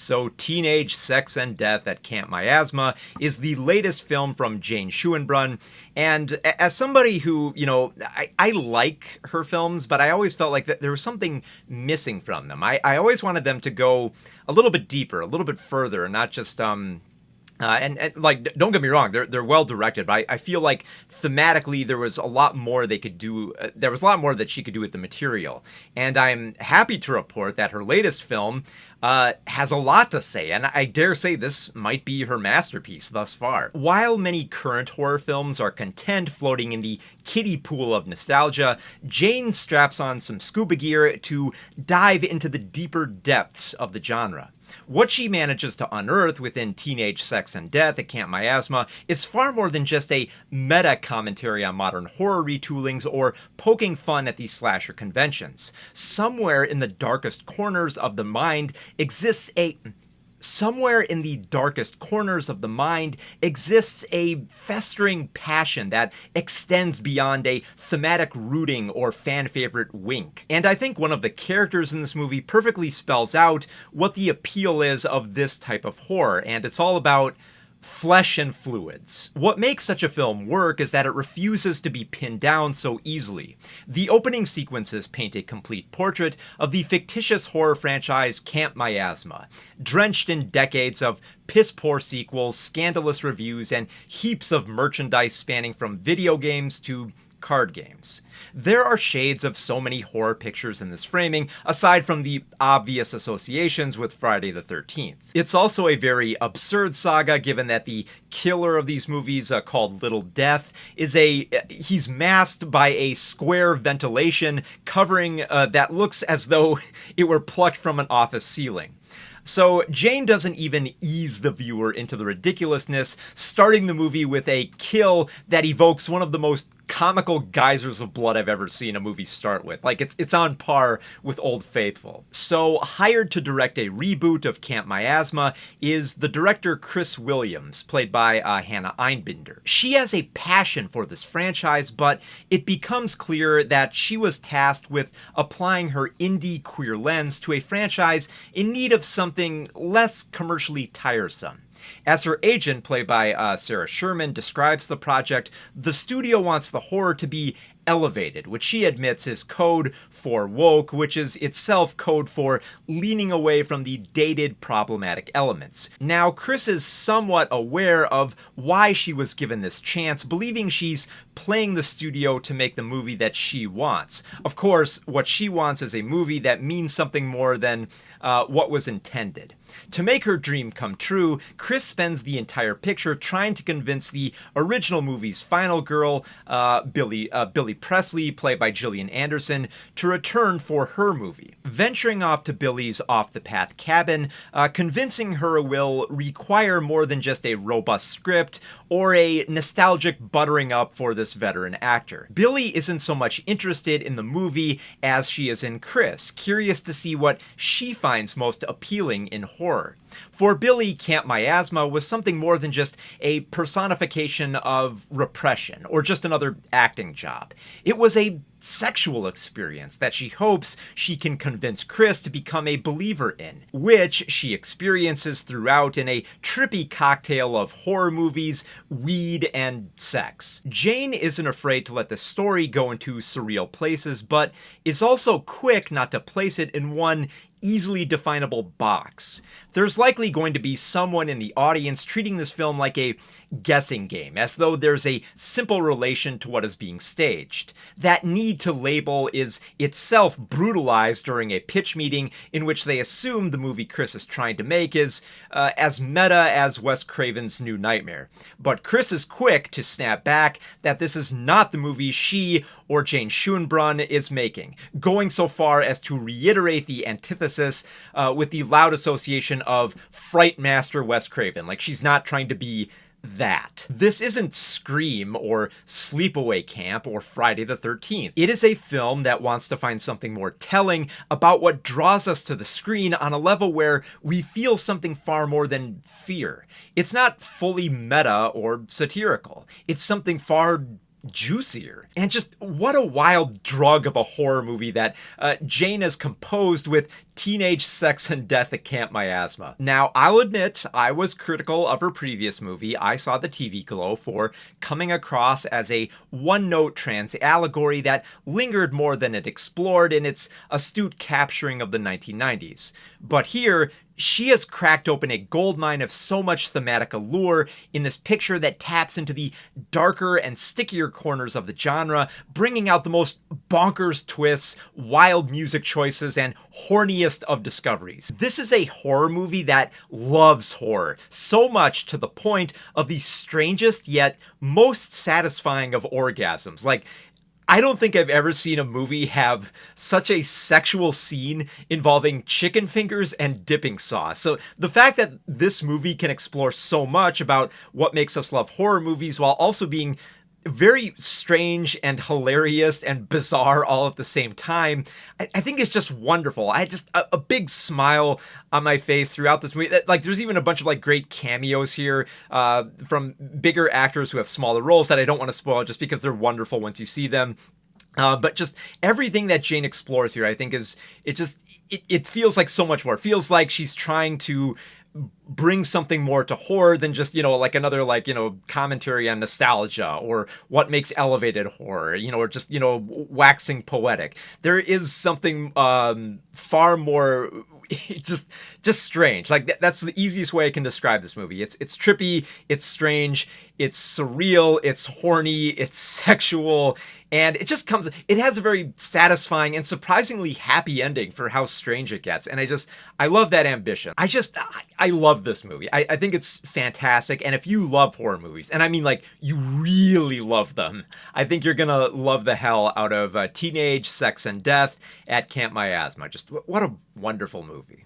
So Teenage Sex and Death at Camp Miasma is the latest film from Jane Schoenbrun. And as somebody who, I like her films, but I always felt like that there was something missing from them. I always wanted them to go a little bit deeper, a little bit further, and not just don't get me wrong, they're well directed, but I feel like thematically there was a lot more they could do. There was a lot more that she could do with the material, and I'm happy to report that her latest film has a lot to say, and I dare say this might be her masterpiece thus far. While many current horror films are content floating in the kiddie pool of nostalgia, Jane straps on some scuba gear to dive into the deeper depths of the genre. What she manages to unearth within Teenage Sex and Death at Camp Miasma is far more than just a meta-commentary on modern horror retoolings or poking fun at these slasher conventions. Somewhere in the darkest corners of the mind exists a festering passion that extends beyond a thematic rooting or fan favorite wink. And I think one of the characters in this movie perfectly spells out what the appeal is of this type of horror, and it's all about flesh and fluids. What makes such a film work is that it refuses to be pinned down so easily. The opening sequences paint a complete portrait of the fictitious horror franchise Camp Miasma, drenched in decades of piss-poor sequels, scandalous reviews, and heaps of merchandise spanning from video games to card games. There are shades of so many horror pictures in this framing, aside from the obvious associations with Friday the 13th. It's also a very absurd saga, given that the killer of these movies, called Little Death, he's masked by a square ventilation covering that looks as though it were plucked from an office ceiling. So Jane doesn't even ease the viewer into the ridiculousness, starting the movie with a kill that evokes one of the most comical geysers of blood I've ever seen a movie start with. Like, it's on par with Old Faithful. So, hired to direct a reboot of Camp Miasma is the director Chris Williams, played by Hannah Einbinder. She has a passion for this franchise, but it becomes clear that she was tasked with applying her indie queer lens to a franchise in need of something less commercially tiresome. As her agent, played by Sarah Sherman, describes the project, the studio wants the horror to be elevated, which she admits is code for woke, which is itself code for leaning away from the dated, problematic elements. Now, Chris is somewhat aware of why she was given this chance, believing she's playing the studio to make the movie that she wants. Of course, what she wants is a movie that means something more than what was intended. To make her dream come true, Chris spends the entire picture trying to convince the original movie's final girl, Billy Presley, played by Gillian Anderson, to return for her movie. Venturing off to Billy's off-the-path cabin, convincing her will require more than just a robust script or a nostalgic buttering up for this veteran actor. Billy isn't so much interested in the movie as she is in Chris, curious to see what she finds most appealing in horror. For Billy, Camp Miasma was something more than just a personification of repression or just another acting job. It was a sexual experience that she hopes she can convince Chris to become a believer in, which she experiences throughout in a trippy cocktail of horror movies, weed, and sex. Jane isn't afraid to let the story go into surreal places, but is also quick not to place it in one easily definable box. There's likely going to be someone in the audience treating this film like a guessing game, as though there's a simple relation to what is being staged. That need to label is itself brutalized during a pitch meeting in which they assume the movie Chris is trying to make is as meta as Wes Craven's New Nightmare. But Chris is quick to snap back that this is not the movie she or Jane Schoenbrun is making, going so far as to reiterate the antithesis with the loud association of Fright Master Wes Craven. Like, she's not trying to be that. This isn't Scream or Sleepaway Camp or Friday the 13th. It is a film that wants to find something more telling about what draws us to the screen on a level where we feel something far more than fear. It's not fully meta or satirical. It's something far juicier. And just what a wild drug of a horror movie that Jane has composed with teenage sex and death at Camp Miasma. Now, I'll admit, I was critical of her previous movie, I Saw the TV Glow, for coming across as a one-note trans allegory that lingered more than it explored in its astute capturing of the 1990s. But here, she has cracked open a goldmine of so much thematic allure in this picture that taps into the darker and stickier corners of the genre, bringing out the most bonkers twists, wild music choices, and horniest of discoveries. This is a horror movie that loves horror, so much to the point of the strangest yet most satisfying of orgasms. Like, I don't think I've ever seen a movie have such a sexual scene involving chicken fingers and dipping sauce. So the fact that this movie can explore so much about what makes us love horror movies while also being very strange and hilarious and bizarre all at the same time, I think it's just wonderful. I had just a big smile on my face throughout this movie. Like, there's even a bunch of like great cameos here from bigger actors who have smaller roles that I don't want to spoil just because they're wonderful once you see them. But just everything that Jane explores here, I think it feels like so much more. It feels like she's trying to bring something more to horror than just, like another, commentary on nostalgia or what makes elevated horror, or just, waxing poetic. There is something far more just strange. Like, that's the easiest way I can describe this movie. It's trippy, it's strange, it's surreal, it's horny, it's sexual, and it has a very satisfying and surprisingly happy ending for how strange it gets. And I love that ambition. I love this movie. I think it's fantastic. And if you love horror movies, and I mean, like, you really love them, I think you're gonna love the hell out of Teenage Sex and Death at Camp Miasma. Just what a wonderful movie.